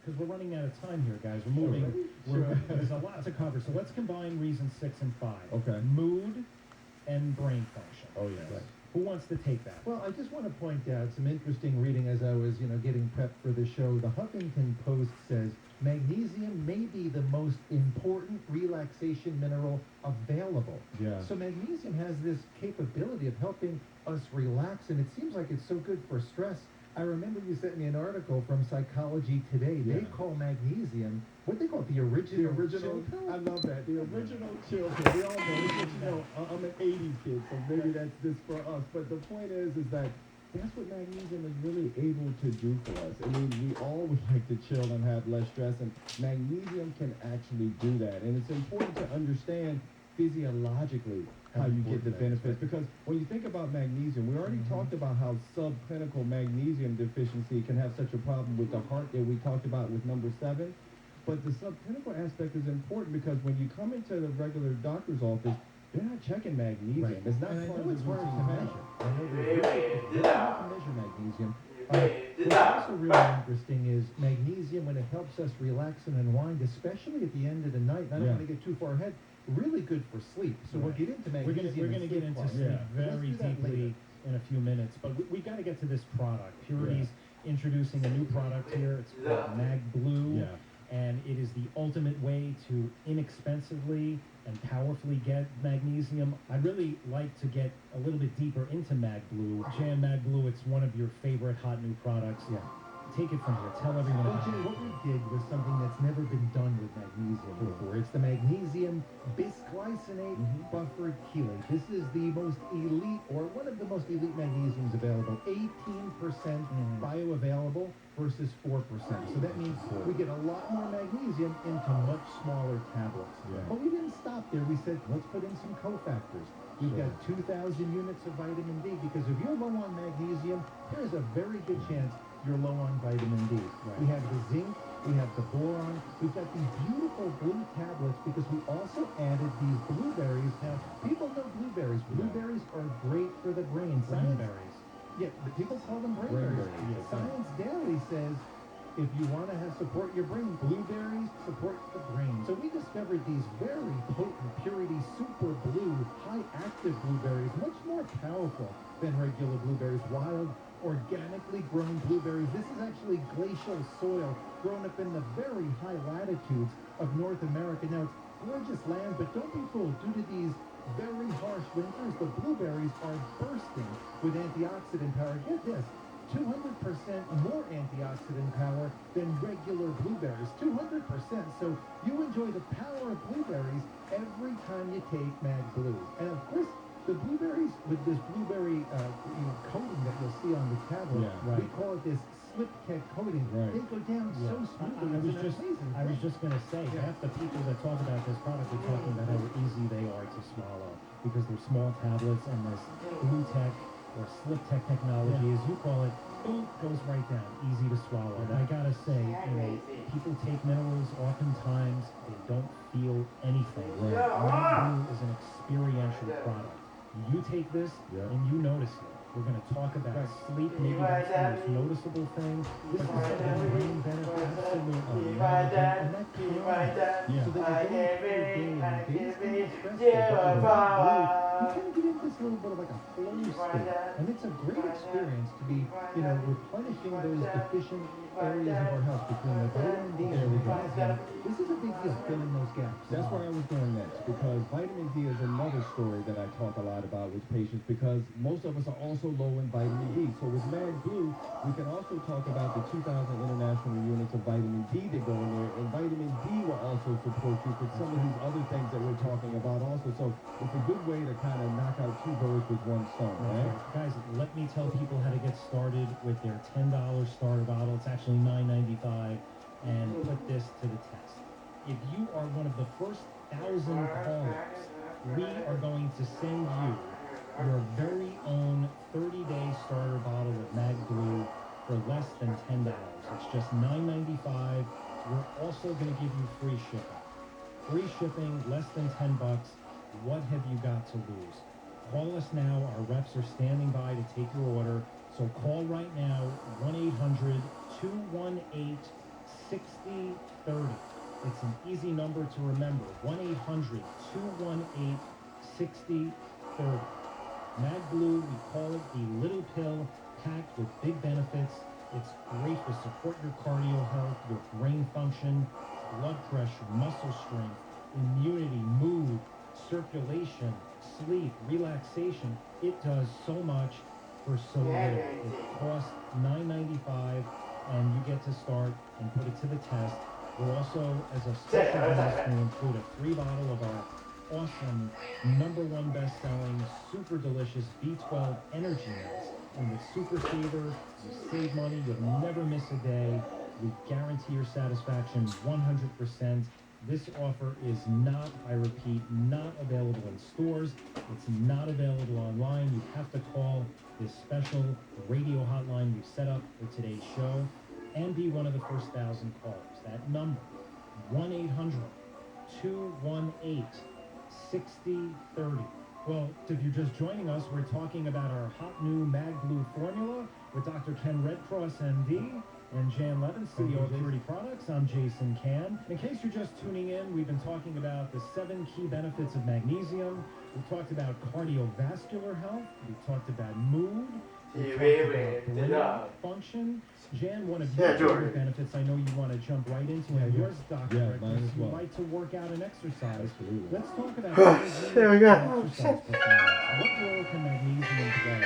because we're running out of time here, guys. We're moving. There's a lot to cover. So let's combine reasons 6 and 5. Okay. Mood and brain function. Oh, yes. Right. Who wants to take that? Well, I just want to point out some interesting reading as I was, getting prepped for the show. The Huffington Post says magnesium may be the most important relaxation mineral available. Yeah. So magnesium has this capability of helping us relax, and it seems like it's so good for stress. I remember you sent me an article from Psychology Today. They Yeah. call magnesium, what they call it, the original chill pill? I love that. The original chill pill. We all know, I'm an 80s kid, so maybe that's just for us. But the point is that that's what magnesium is really able to do for us. I mean, we all would like to chill and have less stress, and magnesium can actually do that. And it's important to understand physiologically how you get the benefits, because when you think about magnesium, we already talked about how subclinical magnesium deficiency can have such a problem with the heart that we talked about with number 7. But the subclinical aspect is important because when you come into the regular doctor's office, they're not checking magnesium. Right. It's not And part I of know the it's hard routine to panel. measure. I know it's hard to measure magnesium. What's also really interesting is magnesium, when it helps us relax and unwind, especially at the end of the night. I don't want to get too far ahead. Really good for sleep. So we'll get into magnesium. We're going to get into sleep very deeply in a few minutes, but we got to get to this product. Purity's introducing a new product here. It's called Mag Blue. Yeah. And it is the ultimate way to inexpensively and powerfully get magnesium. I'd really like to get a little bit deeper into Mag Blue. Jan, Mag Blue, it's one of your favorite hot new products. Yeah. Take it from here. Tell everyone Well, about Jay, it. what we did was something that's never been done with magnesium before. It's the magnesium bisglycinate buffered chelate. This is the most elite, or one of the most elite magnesiums available. 18% bioavailable versus 4%. So that means we get a lot more magnesium into much smaller tablets. Yeah. But we didn't stop there. We said, let's put in some cofactors. We've got 2,000 units of vitamin D, because if you're low on magnesium, there's a very good chance you're low on vitamin D. Right. We have the zinc, we have the boron, we've got these beautiful blue tablets because we also added these blueberries. Now, people know blueberries. Blueberries are great for the brain. Brainberries. Yeah, the people call them brainberries. Brainberries, yes. Science Daily says if you want to support your brain, blueberries support the brain. So we discovered these very potent purity super blue, high active blueberries, much more powerful than regular blueberries. Wild, organically grown blueberries. This is actually glacial soil grown up in the very high latitudes of North America. Now, it's gorgeous land, but don't be fooled. Due to these very harsh winters, the blueberries are bursting with antioxidant power. Get this, 200% more antioxidant power than regular blueberries. 200%. So you enjoy the power of blueberries every time you take Mag Blue. And of course, the blueberries, with this blueberry coating that you'll see on the tablet, we call it this slip tech coating. Right. They go down so smoothly. I was just going to say, half the people that talk about this product are talking about how easy they are to swallow because they're small tablets, and this blue tech or slip tech technology, as you call it, boom, goes right down, easy to swallow. And I gotta say, people take minerals, oftentimes they don't feel anything. Mag Blue is an experiential product. You take this and you notice it. We're going to talk about sleep. Maybe that's the most noticeable thing. This is something brain benefit, absolutely. And that calms. So that you're going through your day and your day's being stressful. But you kind of get into this little bit of like a flow state. And it's a great experience to be, replenishing those deficient areas of our health between the vitamin D and the magnesium. This is a big deal, filling those gaps. That's where I was going next, because vitamin D is another story that I talk a lot about with patients, because most of us are also low in vitamin D. So with Mag Blue, we can also talk about the 2,000 international units of vitamin D that go in there, and vitamin D will also support you for some of these other things that we're talking about also. So it's a good way to kind of knock out 2 birds with 1 stone, right? Guys, let me tell people how to get started with their $10 starter bottle. It's actually $9.95, and put this to the test. If you are one of the first 1,000 callers, we are going to send you your very own 30-day starter bottle of Mag Blue for less than $10. It's just $9.95. We're also going to give you free shipping. Free shipping, less than $10. What have you got to lose? Call us now. Our reps are standing by to take your order. So call right now, 1-800-218-8255. 6030. It's an easy number to remember. 1-800-218-6030. MagBlue, we call it the little pill packed with big benefits. It's great to support your cardio health, your brain function, blood pressure, muscle strength, immunity, mood, circulation, sleep, relaxation. It does so much for so little. It costs $9.95, and you get to start and put it to the test. We're also, as a special bonus, going to include a free bottle of our awesome, #1 best-selling, super delicious B12 energy mix. And with Super Saver, you save money, you'll never miss a day. We guarantee your satisfaction 100%. This offer is not, I repeat, not available in stores. It's not available online. You have to call this special radio hotline we've set up for today's show and be one of the first 1,000 callers. That number, 1-800-218-6030. Well, if you're just joining us, we're talking about our hot new MagBlue formula with Dr. Ken Redcross, MD, and Jan Levin, CEO of Purity Products. I'm Jason Can. In case you're just tuning in, we've been talking about the 7 key benefits of magnesium. We've talked about cardiovascular health. We've talked about mood. We've talked about brain function. Jan, one of your favorite benefits, I know you want to jump right into it. Yours, Dr. Redcross, you like to work out and exercise. Absolutely. Let's talk about exercise performance. What role can magnesium play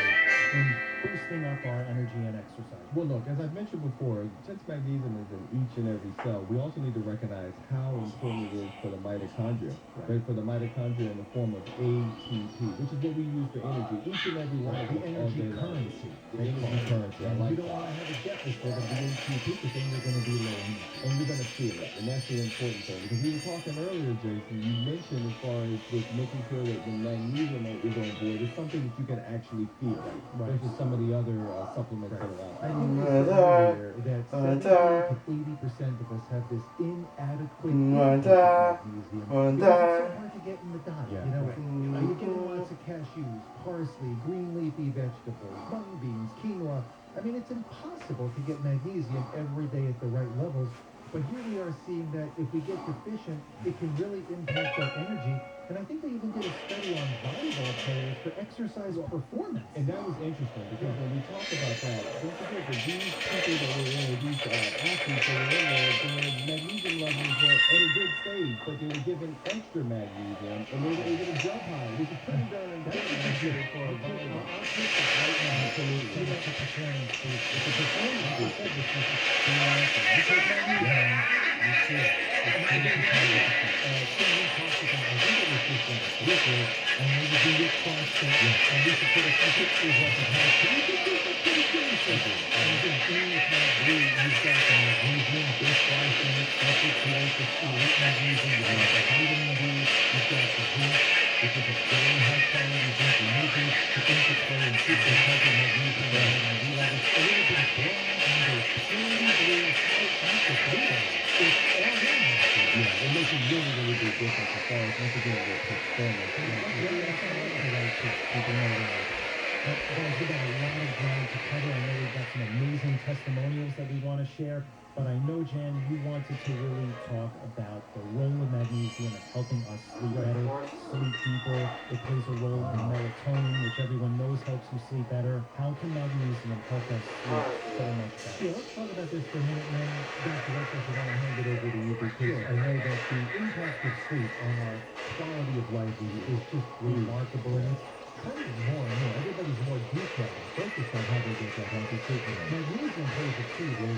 in boosting up our energy and exercise? Well, look, as I've mentioned before, since magnesium is in each and every cell, we also need to recognize how important it is for the mitochondria, right? For the mitochondria in the form of ATP, which is what we use for energy. Each and every one of The us all energy day long. currency. The energy currency. I And like you don't that. want to have a deficit of the ATP because then you're going to be low energy. And you're going to feel it, and that's the important thing. Because we were talking earlier, Jason, you mentioned as far as with making sure that the magnesium is on board, it's something that you can actually feel, Right. versus some of the other supplements that are out I there. think we said earlier that 70 to 80% of us have this inadequate intake of magnesium. Because it's so hard to get in the diet. Yeah. You know, Right. you're getting lots of cashews, parsley, green leafy vegetables, mung beans, quinoa. I mean, it's impossible to get magnesium every day at the right levels. But here we are seeing that if we get deficient, it can really impact our energy. And I think they even did a study on volleyball players for exercise performance. And that was interesting because when we talk about that, don't forget that these people that were in, these athletes that were in there, their magnesium levels were at a good stage, but they were given extra magnesium and they were able to jump high, which is pretty darn impressive for a volleyball. I'll take this right now. Absolutely. So that's a performance boost. It's a performance I boost. said this is the answer. You take magnesium, you feel it. It's not just we talked about, I think it was just last week, and when you do your CrossFit, and we should put a few pictures up of how can you do this pretty seriously. And again, in this MagBlue, you've got the magnesium, B12 in it, that's what creates the elite magnesium, you've got the vitamin D, you've got the zinc, which is a very high quality zinc. You need to interplay and keep the healthy magnesium and vitamin D levels. A little bit of brown and those purity blue high active blueberries. It's all in there. Yeah, it makes a really, really big difference as far as once again the performance. Guys, we've got a lot of ground to cover. I know we've got some amazing testimonials that we want to share, but I know, Jan, you wanted to really talk about the role of magnesium in helping us sleep better, sleep deeper. It plays a role in melatonin, which everyone knows helps you sleep better. How can magnesium help us sleep so much better? Yeah, let's talk about this for a minute, and then Dr. Redcross, I want to hand it over to you because I know that the impact of sleep on our quality of life is just remarkable, and it's coming more and more. Everybody's more detailed and focused on how they get that healthy sleep. Magnesium plays a key role.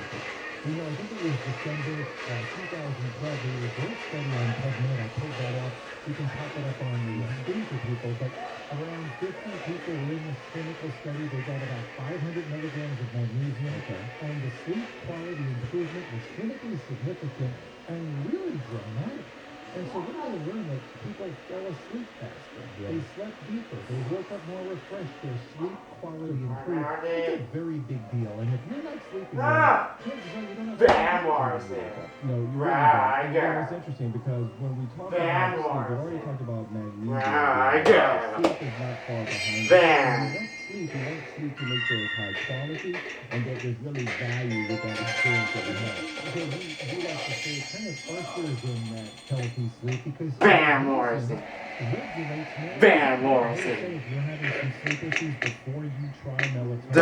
You know, I think it was December 2012, there was a great study on PubMed. I pulled that up. You can pop it up on the screen for people, but around 50 people were in this clinical study. They got about 500 milligrams of magnesium, and the sleep quality improvement was clinically significant and really dramatic. And so we're going to learn that people fell asleep faster. They slept deeper. They woke up more refreshed. Their sleep quality improved. It's a very big deal. And if you're not sleeping well, chances are you don't have No, you really don't. And it's interesting because when we talk about sleep, we already talked about magnesium. Sleep is not far behind. When we let sleep sleep, we want sleep to make sure it's high quality and that there's really value with that experience that we have. So we like to say it kind of ushers in that healthy sleep because Van Morrison. regulates more. Van Say Morrison. if you're having some sleep issues before you try melatonin.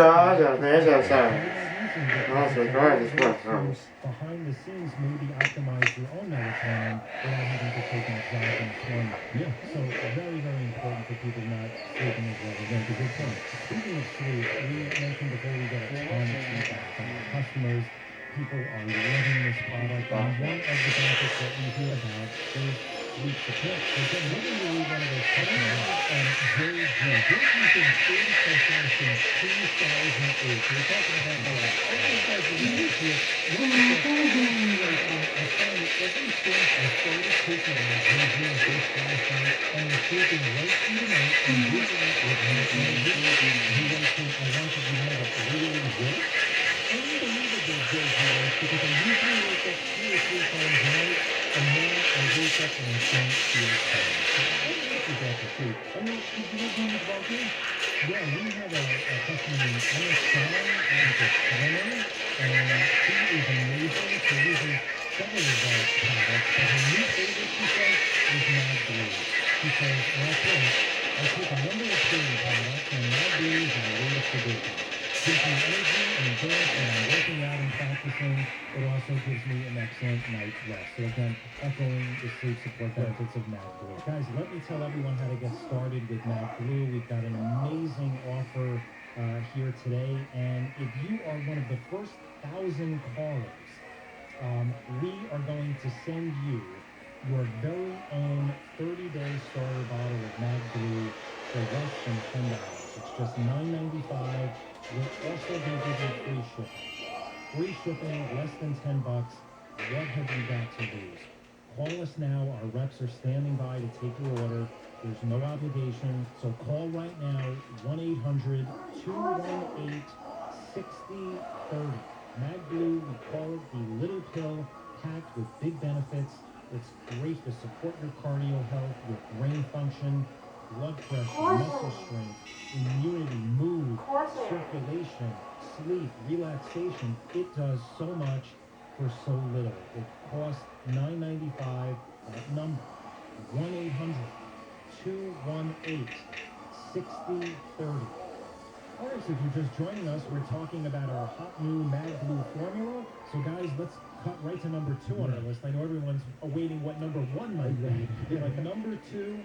Behind the scenes, maybe optimize your own melatonin without having to take an exogenous hormone. Yeah. So very, very important for people not sleeping as well. Again, it's a good point. Speaking of sleep, we mentioned before we get a ton of feedback from our customers. People are loving this product, and one of the benefits that we hear about is sleep support. So again, we're going to be one of those customers, and Jerry G. Jerry's been serving customers since 2008. So we're talking about all these guys are really here. I find that every since I started taking my JG and this last night, and I'm sleeping right through the night and using it with my phone. He wants to, I want you to know that it really works. Unbelievable JG because I usually wake up 2 or 3 times a night, and now I wake up and I don't feel tired. So I don't know if you got to sleep. I mean, did you know who about this? Yeah, we have a customer named ampersand, and it's a swimmer, and she is amazing. She uses several of our products, but her new favorite, she says, is Mad Blue. She says, well, I take a number of cleaning products, and Mad Blue is my latest addition. Gives me energy and endurance when I'm working out and practicing. It also gives me an excellent night's rest. So again, echoing the sleep support benefits of Mad Blue. Guys, let me tell everyone how to get started with Mad Blue. We've got an amazing offer here today, and if you are one of the first 1,000 callers, we are going to send you your very own 30-day starter bottle of Mad Blue for less than $10. It's just $9.95. We'll also be giving free shipping. Free shipping, less than $10. What have you got to lose? Call us now. Our reps are standing by to take your order. There's no obligation. So call right now, 1-800-218-6030. Mad Blue, we call it the little pill, packed with big benefits. It's great to support your cardio health, your brain function, blood pressure, muscle strength, immunity, mood, circulation, sleep, relaxation. It does so much for so little. It costs $9.95. That number, 1-800-218-6030. All right, so if you're just joining us, we're talking about our hot new Mad Blue formula. So guys, let's cut right to number 2 on our list. I know everyone's awaiting what number 1 might be. But number 2,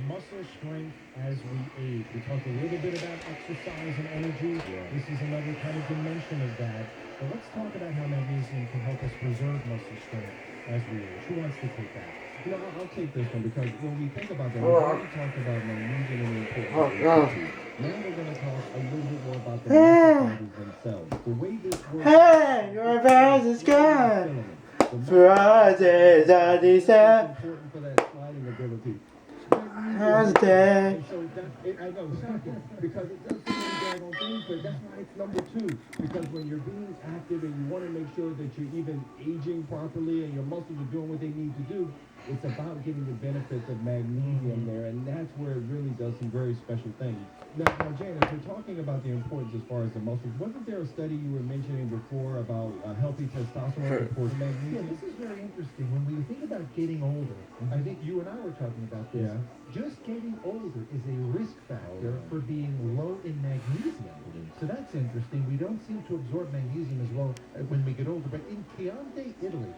muscle strength as we age. We talked a little bit about exercise and energy. This is another kind of dimension of that. But let's talk about how magnesium can help us preserve muscle strength as we age. Who wants to take that? You know, I'll take this one because when we think about that, we already talked about magnesium and the importance of it. Now we're going to talk a little bit more about the muscle fibers themselves. The way this works. Hey, your voice is good. Fridays are December. Important for that sliding ability. Thursday. And so I know, shocking, because it does so many daggone things, but that's why it's number 2. Because when you're being active and you want to make sure that you're even aging properly and your muscles are doing what they need to do, it's about getting the benefits of magnesium there, and that's where it really does some very special things. Now Janice, we're talking about the importance as far as the muscles. Wasn't there a study you were mentioning before about healthy testosterone reports magnesium? Yeah, this is very interesting. When we think about getting older, I think you and I were talking about this. Yeah. Just getting older is a risk factor for being low in magnesium. So that's interesting. We don't seem to absorb magnesium as well when we get older. But in Chianti, Italy,